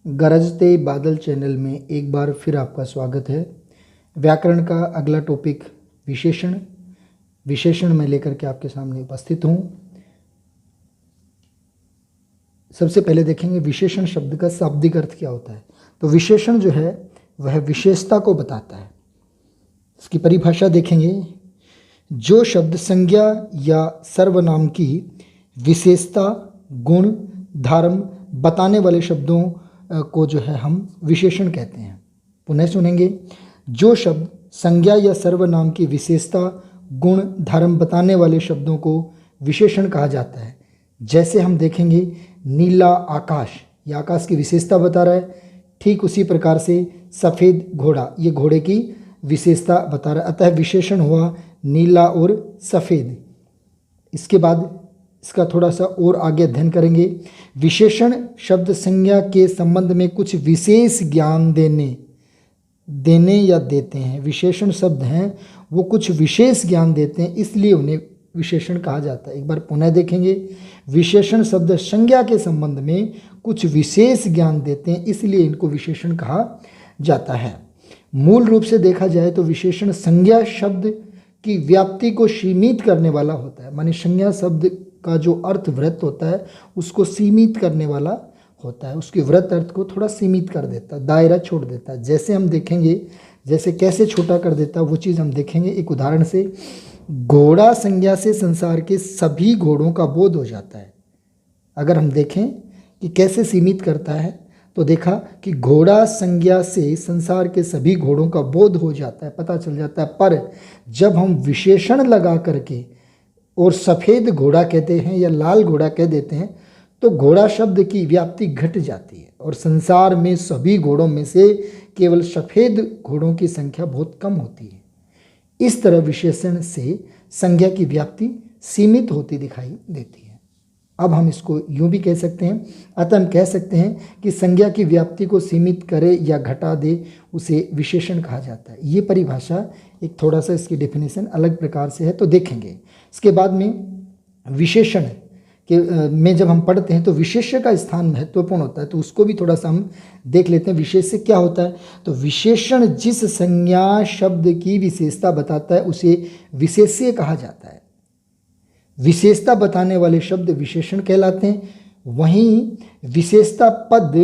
गरजते बादल चैनल में एक बार फिर आपका स्वागत है। व्याकरण का अगला टॉपिक विशेषण में लेकर के आपके सामने उपस्थित हूँ। सबसे पहले देखेंगे विशेषण शब्द का शाब्दिक अर्थ क्या होता है। तो विशेषण जो है वह विशेषता को बताता है। इसकी परिभाषा देखेंगे, जो शब्द संज्ञा या सर्वनाम की विशेषता, गुण, धर्म बताने वाले शब्दों को जो है हम विशेषण कहते हैं। पुनः सुनेंगे, जो शब्द संज्ञा या सर्वनाम की विशेषता, गुण, धर्म बताने वाले शब्दों को विशेषण कहा जाता है। जैसे हम देखेंगे नीला आकाश, ये आकाश की विशेषता बता रहा है। ठीक उसी प्रकार से सफ़ेद घोड़ा, ये घोड़े की विशेषता बता रहा है। अतः विशेषण हुआ नीला और सफ़ेद। इसके बाद इसका थोड़ा सा और आगे अध्ययन करेंगे। विशेषण शब्द संज्ञा के संबंध में कुछ विशेष ज्ञान देने या देते हैं। विशेषण शब्द हैं वो कुछ विशेष ज्ञान देते हैं, इसलिए उन्हें विशेषण कहा जाता है। एक बार पुनः देखेंगे, विशेषण शब्द संज्ञा के संबंध में कुछ विशेष ज्ञान देते हैं, इसलिए इनको विशेषण कहा जाता है। मूल रूप से देखा जाए तो विशेषण संज्ञा शब्द की व्याप्ति को सीमित करने वाला होता है। माने संज्ञा शब्द का जो अर्थ वृत्त होता है उसको सीमित करने वाला होता है, उसके वृत्त अर्थ को थोड़ा सीमित कर देता है, दायरा छोड़ देता है। जैसे हम देखेंगे, जैसे कैसे छोटा कर देता है वो चीज़ हम देखेंगे एक उदाहरण से। घोड़ा संज्ञा से संसार के सभी घोड़ों का बोध हो जाता है। अगर हम देखें कि कैसे सीमित करता है तो देखा कि घोड़ा संज्ञा से संसार के सभी घोड़ों का बोध हो जाता है, पता चल जाता है। पर जब हम विशेषण लगा करके और सफ़ेद घोड़ा कहते हैं या लाल घोड़ा कह देते हैं तो घोड़ा शब्द की व्याप्ति घट जाती है और संसार में सभी घोड़ों में से केवल सफ़ेद घोड़ों की संख्या बहुत कम होती है। इस तरह विशेषण से संज्ञा की व्याप्ति सीमित होती दिखाई देती है। अब हम इसको यूँ भी कह सकते हैं, अतः हम कह सकते हैं कि संज्ञा की व्याप्ति को सीमित करे या घटा दे उसे विशेषण कहा जाता है। ये परिभाषा एक थोड़ा सा इसकी डेफिनेशन अलग प्रकार से है, तो देखेंगे। इसके बाद में विशेषण के में जब हम पढ़ते हैं तो विशेष्य का स्थान महत्वपूर्ण होता है, तो उसको भी थोड़ा सा हम देख लेते हैं। विशेष्य क्या होता है? तो विशेषण जिस संज्ञा शब्द की विशेषता बताता है उसे विशेष्य कहा जाता है। विशेषता बताने वाले शब्द विशेषण कहलाते हैं। वहीं विशेषता पद,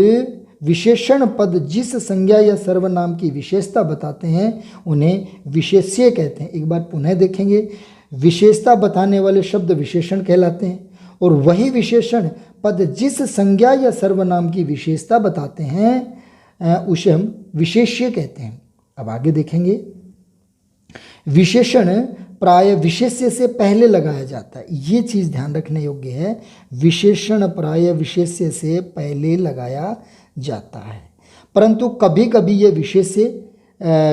विशेषण पद जिस संज्ञा या सर्वनाम की विशेषता बताते हैं उन्हें विशेष्य कहते हैं। एक बार पुनः देखेंगे, विशेषता बताने वाले शब्द विशेषण कहलाते हैं और वही विशेषण पद जिस संज्ञा या सर्वनाम की विशेषता बताते हैं उसे हम विशेष्य कहते हैं। अब आगे देखेंगे, विशेषण प्राय विशेष्य से पहले लगाया जाता है। ये चीज़ ध्यान रखने योग्य है, विशेषण प्राय विशेष्य से पहले लगाया जाता है, परंतु कभी कभी ये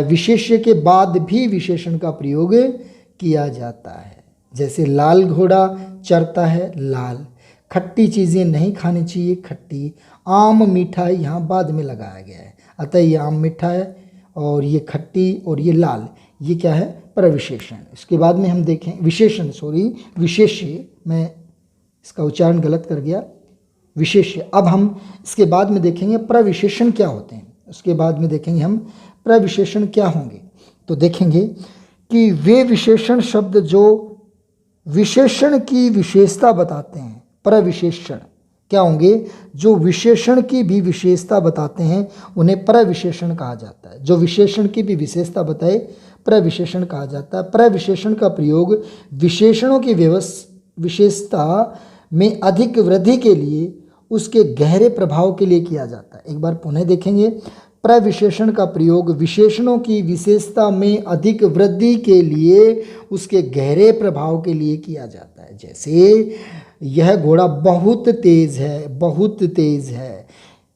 विशेष्य के बाद भी विशेषण का प्रयोग किया जाता है। जैसे लाल घोड़ा चरता है, लाल। खट्टी चीज़ें नहीं खानी चाहिए, खट्टी। आम मीठा है, यहाँ बाद में लगाया गया है, अतः ये आम मीठा है और ये खट्टी और ये लाल, ये क्या है? प्रविशेषण। इसके बाद में हम देखें विशेष्य, मैं इसका उच्चारण गलत कर गया, विशेष्य। अब हम इसके बाद में देखेंगे प्रविशेषण क्या होते हैं। उसके बाद में देखेंगे हम प्रविशेषण क्या होंगे। तो देखेंगे कि वे विशेषण शब्द जो विशेषण की विशेषता बताते हैं, प्रविशेषण क्या होंगे? जो विशेषण की भी विशेषता बताते हैं उन्हें प्रविशेषण कहा जाता है। जो विशेषण की भी विशेषता बताए प्रविशेषण कहा जाता है। प्रविशेषण का प्रयोग विशेषणों की विशेषता में अधिक वृद्धि के लिए, उसके गहरे प्रभाव के लिए किया जाता है। एक बार पुनः देखेंगे, प्रविशेषण का प्रयोग विशेषणों की विशेषता में अधिक वृद्धि के लिए, उसके गहरे प्रभाव के लिए किया जाता है। जैसे यह घोड़ा बहुत तेज है, बहुत तेज है।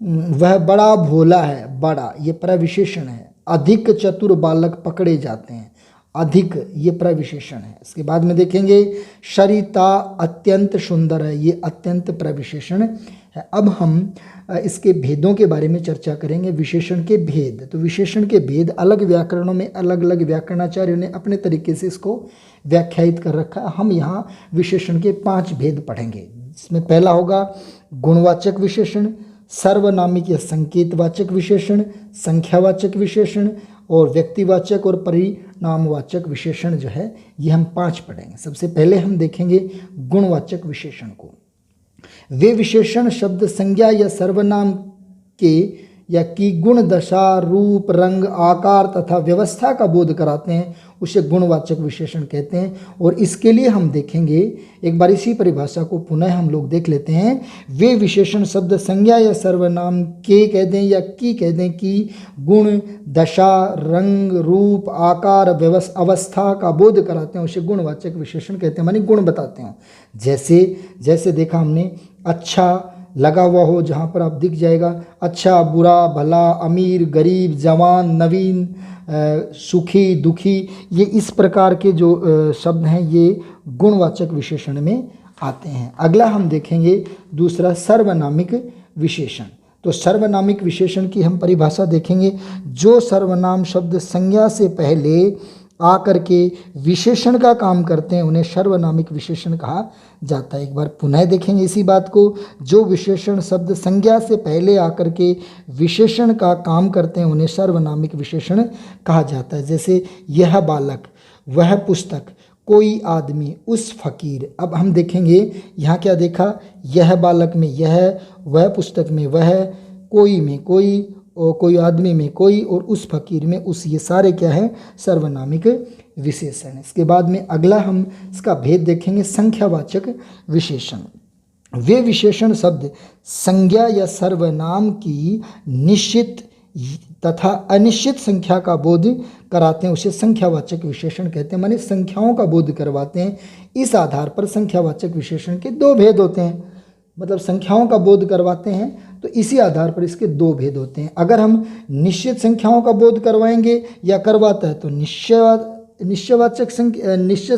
वह बड़ा भोला है, बड़ा, ये प्रविशेषण है। अधिक चतुर बालक पकड़े जाते हैं, अधिक, ये प्रविशेषण है। इसके बाद में देखेंगे सरिता अत्यंत सुंदर है, ये अत्यंत प्रविशेषण है। अब हम इसके भेदों के बारे में चर्चा करेंगे, विशेषण के भेद। तो विशेषण के भेद अलग व्याकरणों में अलग अलग व्याकरणाचार्यों ने अपने तरीके से इसको व्याख्यायित कर रखा है। हम यहाँ विशेषण के 5 भेद पढ़ेंगे। इसमें पहला होगा गुणवाचक विशेषण, सर्वनामिक या संकेतवाचक विशेषण, संख्यावाचक विशेषण और व्यक्तिवाचक और परिणामवाचक विशेषण जो है ये हम 5 पढ़ेंगे। सबसे पहले हम देखेंगे गुणवाचक विशेषण को। वे विशेषण शब्द संज्ञा या सर्वनाम के या की गुण, दशा, रूप, रंग, आकार तथा व्यवस्था का बोध कराते हैं, उसे गुणवाचक विशेषण कहते हैं। और इसके लिए हम देखेंगे, एक बार इसी परिभाषा को पुनः हम लोग देख लेते हैं। वे विशेषण शब्द संज्ञा या सर्वनाम के कह दें या की कह दें कि गुण, दशा, रंग, रूप, आकार, अवस्था का बोध कराते हैं, उसे गुणवाचक विशेषण कहते हैं, मानी गुण बताते हैं। जैसे देखा हमने, अच्छा लगा हुआ हो, जहाँ पर आप दिख जाएगा, अच्छा, बुरा, भला, अमीर, गरीब, जवान, नवीन, सुखी, दुखी, ये इस प्रकार के जो शब्द हैं ये गुणवाचक विशेषण में आते हैं। अगला हम देखेंगे दूसरा सर्वनामिक विशेषण। तो सर्वनामिक विशेषण की हम परिभाषा देखेंगे। जो सर्वनाम शब्द संज्ञा से पहले आकर के विशेषण का काम करते हैं उन्हें सर्वनामिक विशेषण कहा जाता है। एक बार पुनः देखेंगे इसी बात को। जो विशेषण शब्द संज्ञा से पहले आकर के विशेषण का काम करते हैं उन्हें सर्वनामिक विशेषण कहा जाता है। जैसे यह बालक, वह पुस्तक, कोई आदमी, उस फकीर। अब हम देखेंगे यहाँ क्या देखा, यह बालक में यह, वह पुस्तक में वह, कोई में कोई, और कोई आदमी में कोई, और उस फकीर में उस, ये सारे क्या है, सर्वनामिक विशेषण। इसके बाद में अगला हम इसका भेद देखेंगे, संख्यावाचक विशेषण। वे विशेषण शब्द संज्ञा या सर्वनाम की निश्चित तथा अनिश्चित संख्या का बोध कराते हैं, उसे संख्यावाचक विशेषण कहते हैं, माने संख्याओं का बोध करवाते हैं। इस आधार पर संख्यावाचक विशेषण के 2 भेद होते हैं, मतलब संख्याओं का बोध करवाते हैं तो इसी आधार पर इसके 2 भेद होते हैं। अगर हम निश्चित संख्याओं का बोध करवाएंगे या करवाता है तो निश्चय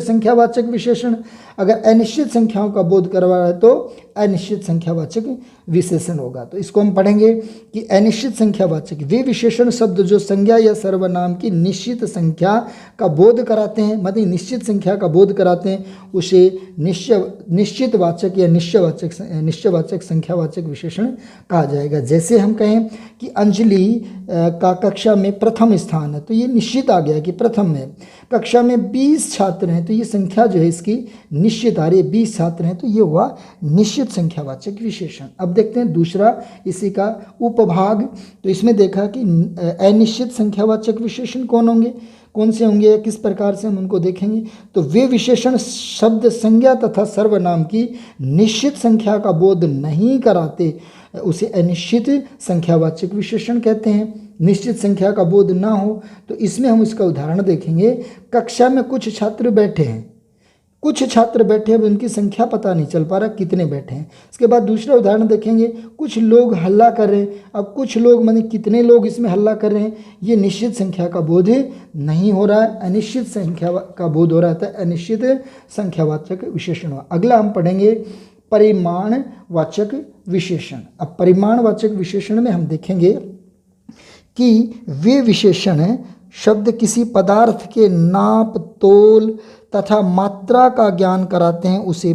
संख्यावाचक विशेषण, अगर अनिश्चित संख्याओं का बोध करवा रहा है तो अनिश्चित संख्यावाचक विशेषण होगा। तो इसको हम पढ़ेंगे कि अनिश्चित संख्यावाचक वे विशेषण शब्द जो संज्ञा या सर्वनाम की निश्चित संख्या का बोध कराते हैं, मतलब निश्चित संख्या का बोध कराते हैं, उसे निश्चितवाचक या निश्चयवाचक संख्यावाचक विशेषण कहा जाएगा। जैसे हम कहें कि अंजलि का कक्षा में प्रथम स्थान है तो ये निश्चित आ गया कि प्रथम है। कक्षा में 20 छात्र हैं तो ये संख्या जो है इसकी निश्चित आ रही है, 20 छात्र हैं तो ये हुआ निश्चित संख्यावाचक विशेषण। अब देखते हैं दूसरा इसी का उपभाग। तो इसमें देखा कि अनिश्चित संख्यावाचक विशेषण कौन से होंगे, किस प्रकार से हम उनको देखेंगे। तो वे विशेषण शब्द संज्ञा तथा सर्वनाम की निश्चित संख्या का बोध नहीं कराते, उसे अनिश्चित संख्यावाचक विशेषण कहते हैं। निश्चित संख्या का बोध ना हो तो इसमें हम इसका उदाहरण देखेंगे। कक्षा में कुछ छात्र बैठे हैं, अब उनकी संख्या पता नहीं चल पा रहा कितने बैठे हैं। इसके बाद दूसरा उदाहरण देखेंगे, कुछ लोग हल्ला कर रहे हैं। अब कुछ लोग माने कितने लोग इसमें हल्ला कर रहे हैं, ये निश्चित संख्या का बोध नहीं हो रहा है, अनिश्चित संख्या का बोध हो रहा है, अनिश्चित संख्यावाचक विशेषण। अगला हम पढ़ेंगे परिमाणवाचक विशेषण। अब परिमाणवाचक विशेषण में हम देखेंगे कि वे विशेषण शब्द किसी पदार्थ के नाप, तोल तथा मात्रा का ज्ञान कराते हैं, उसे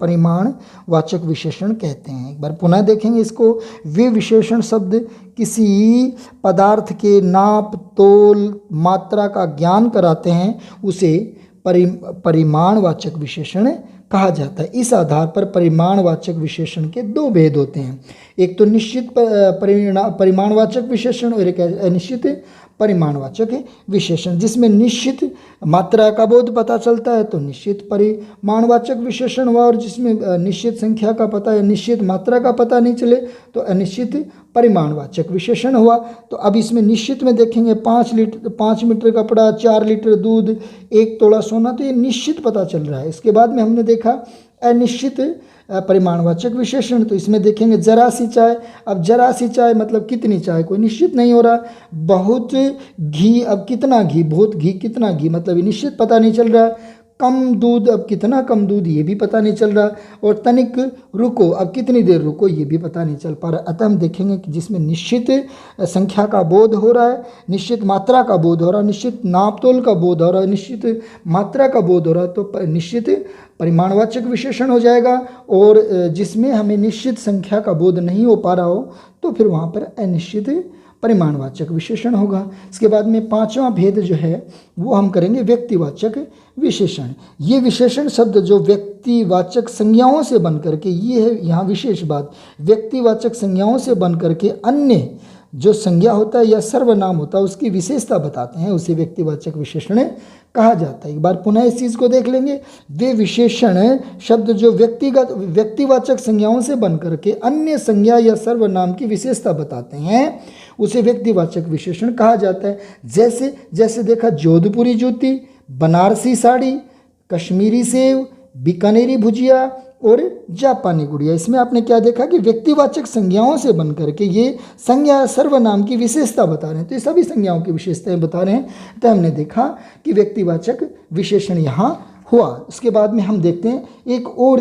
परिमाणवाचक विशेषण कहते हैं। एक बार पुनः देखेंगे इसको। वे विशेषण शब्द किसी पदार्थ के नाप, तोल, मात्रा का ज्ञान कराते हैं, उसे परिमाणवाचक विशेषण कहा जाता है। इस आधार पर परिमाणवाचक विशेषण के 2 भेद होते हैं, एक तो निश्चित परिमाणवाचक विशेषण और एक अनिश्चित परिमाणवाचक विशेषण। जिसमें निश्चित मात्रा का बोध पता चलता है तो निश्चित परिमाणवाचक विशेषण हुआ, और जिसमें निश्चित संख्या का पता या निश्चित मात्रा का पता नहीं चले तो अनिश्चित परिमाणवाचक विशेषण हुआ। तो अब इसमें निश्चित में देखेंगे 5 मीटर कपड़ा, 4 लीटर दूध, 1 तोला सोना, तो ये निश्चित पता चल रहा है। इसके बाद में हमने देखा अनिश्चित परिमाणवाचक विशेषण। तो इसमें देखेंगे जरा सी चाय। अब जरा सी चाय मतलब कितनी चाय, कोई निश्चित नहीं हो रहा। बहुत घी, अब कितना घी, बहुत घी, कितना घी, मतलब निश्चित पता नहीं चल रहा। कम दूध, अब कितना कम दूध ये भी पता नहीं चल रहा, और तनिक रुको, अब कितनी देर रुको ये भी पता नहीं चल पा रहा। अतः हम देखेंगे कि जिसमें निश्चित संख्या का बोध हो रहा है, निश्चित मात्रा का बोध हो रहा है, निश्चित नापतोल का बोध हो रहा है, निश्चित मात्रा का बोध हो रहा है, तो निश्चित परिमाणवाचक विशेषण हो जाएगा। और जिसमें हमें निश्चित संख्या का बोध नहीं हो पा रहा हो तो फिर वहाँ पर अनिश्चित परिमाणवाचक विशेषण होगा। इसके बाद में पांचवा भेद जो है वो हम करेंगे व्यक्तिवाचक विशेषण। ये विशेषण शब्द जो व्यक्तिवाचक संज्ञाओं से बन करके, ये है यहाँ विशेष बात, व्यक्तिवाचक संज्ञाओं से बन करके अन्य जो संज्ञा होता है या सर्वनाम होता है उसकी विशेषता बताते हैं, उसे व्यक्तिवाचक विशेषण कहा जाता है। एक बार पुनः इस चीज़ को देख लेंगे। वे विशेषण शब्द जो व्यक्तिवाचक संज्ञाओं से बन करके अन्य संज्ञा या सर्वनाम की विशेषता बताते हैं उसे व्यक्तिवाचक विशेषण कहा जाता है। जैसे जैसे देखा, जोधपुरी जूती, बनारसी साड़ी, कश्मीरी सेव, बीकानेरी भुजिया और जापानी गुड़िया। इसमें आपने क्या देखा कि व्यक्तिवाचक संज्ञाओं से बन करके ये संज्ञा सर्वनाम की विशेषता बता रहे हैं, तो ये सभी संज्ञाओं की विशेषताएं बता रहे हैं। तो हमने देखा कि व्यक्तिवाचक विशेषण यहाँ हुआ। उसके बाद में हम देखते हैं एक और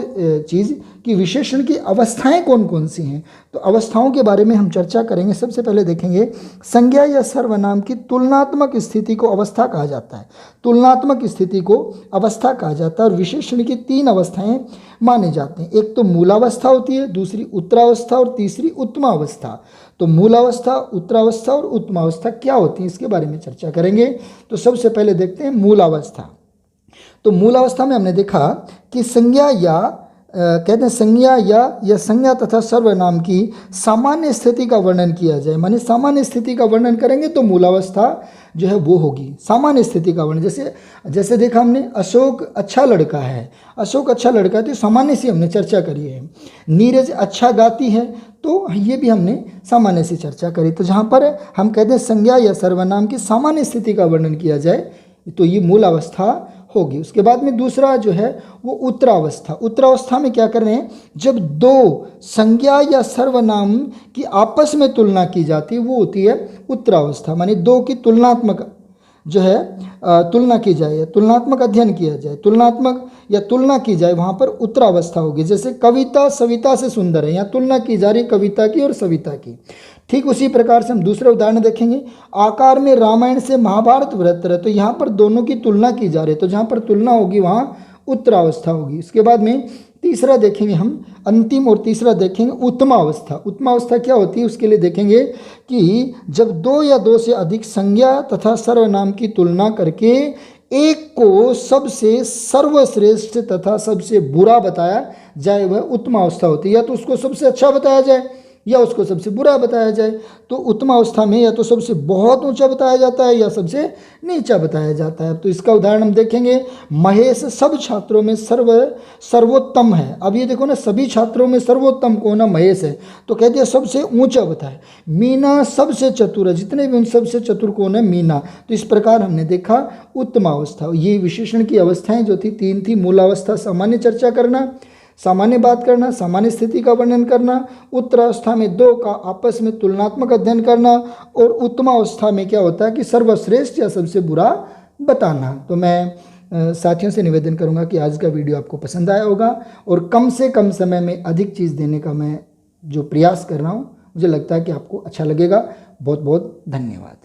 चीज़ कि विशेषण की अवस्थाएं कौन कौन सी हैं। तो अवस्थाओं के बारे में हम चर्चा करेंगे। सबसे पहले देखेंगे संज्ञा या सर्वनाम की तुलनात्मक स्थिति को अवस्था कहा जाता है। तुलनात्मक स्थिति को अवस्था कहा जाता है और विशेषण की तीन अवस्थाएं माने जाते हैं। एक तो मूलावस्था होती है, दूसरी उत्तरावस्था और तीसरी उत्तमावस्था। तो मूलावस्था, उत्तरावस्था और उत्तमावस्था क्या होती है इसके बारे में चर्चा करेंगे। तो सबसे पहले देखते हैं मूलावस्था। तो मूलावस्था में हमने देखा कि संज्ञा या कहते हैं संज्ञा या संज्ञा तथा सर्वनाम की सामान्य स्थिति का वर्णन किया जाए, माने सामान्य स्थिति का वर्णन करेंगे तो मूलावस्था जो है वो होगी सामान्य स्थिति का वर्णन। जैसे देखा हमने अशोक अच्छा लड़का है, अशोक अच्छा लड़का है तो सामान्य से हमने चर्चा करी है। नीरज अच्छा गाती है तो ये भी हमने सामान्य से चर्चा करी। तो जहाँ पर हम कहते हैं संज्ञा या सर्वनाम की सामान्य स्थिति का वर्णन किया जाए तो ये मूल अवस्था होगी। उसके बाद में दूसरा जो है वो उत्तरावस्था। उत्तरावस्था में क्या कर रहे हैं, जब दो संज्ञा या सर्वनाम की आपस में तुलना की जाती है वो होती है उत्तरावस्था। माने दो की तुलनात्मक जो है तुलना की जाए या तुलनात्मक अध्ययन किया जाए, तुलनात्मक या तुलना की जाए, वहाँ पर उत्तरावस्था होगी। जैसे कविता सविता से सुंदर है, यहाँ तुलना की जा रही कविता की और सविता की। ठीक उसी प्रकार से हम दूसरा उदाहरण देखेंगे, आकार में रामायण से महाभारत बेहतर है, तो यहाँ पर दोनों की तुलना की जा रही है, तो जहाँ पर तुलना होगी वहाँ उत्तरावस्था होगी। इसके बाद में तीसरा देखेंगे हम, अंतिम और तीसरा देखेंगे उत्तमावस्था। उत्तमावस्था क्या होती है उसके लिए देखेंगे कि जब दो या दो से अधिक संज्ञा तथा सर्वनाम की तुलना करके एक को सबसे सर्वश्रेष्ठ तथा सबसे बुरा बताया जाए वह उत्तमावस्था होती है। या तो उसको सबसे अच्छा बताया जाए या उसको सबसे बुरा बताया जाए। तो उत्तमावस्था में या तो सबसे बहुत ऊंचा बताया जाता है या सबसे नीचा बताया जाता है। तो इसका उदाहरण हम देखेंगे, महेश सब छात्रों में सर्वोत्तम है। अब ये देखो ना, सभी छात्रों में सर्वोत्तम कौन है, महेश है, तो कह दिया सबसे ऊंचा बताए। मीना सबसे चतुर है, जितने भी उन सबसे चतुर कौन है, मीना। तो इस प्रकार हमने देखा उत्तमावस्था। ये विशेषण की अवस्थाएं जो थी तीन थी, मूलावस्था सामान्य चर्चा करना, सामान्य बात करना, सामान्य स्थिति का वर्णन करना, उत्तरावस्था में दो का आपस में तुलनात्मक अध्ययन करना, और उत्तमावस्था में क्या होता है कि सर्वश्रेष्ठ या सबसे बुरा बताना। तो मैं साथियों से निवेदन करूंगा कि आज का वीडियो आपको पसंद आया होगा और कम से कम समय में अधिक चीज़ देने का मैं जो प्रयास कर रहा हूँ मुझे लगता है कि आपको अच्छा लगेगा। बहुत बहुत धन्यवाद।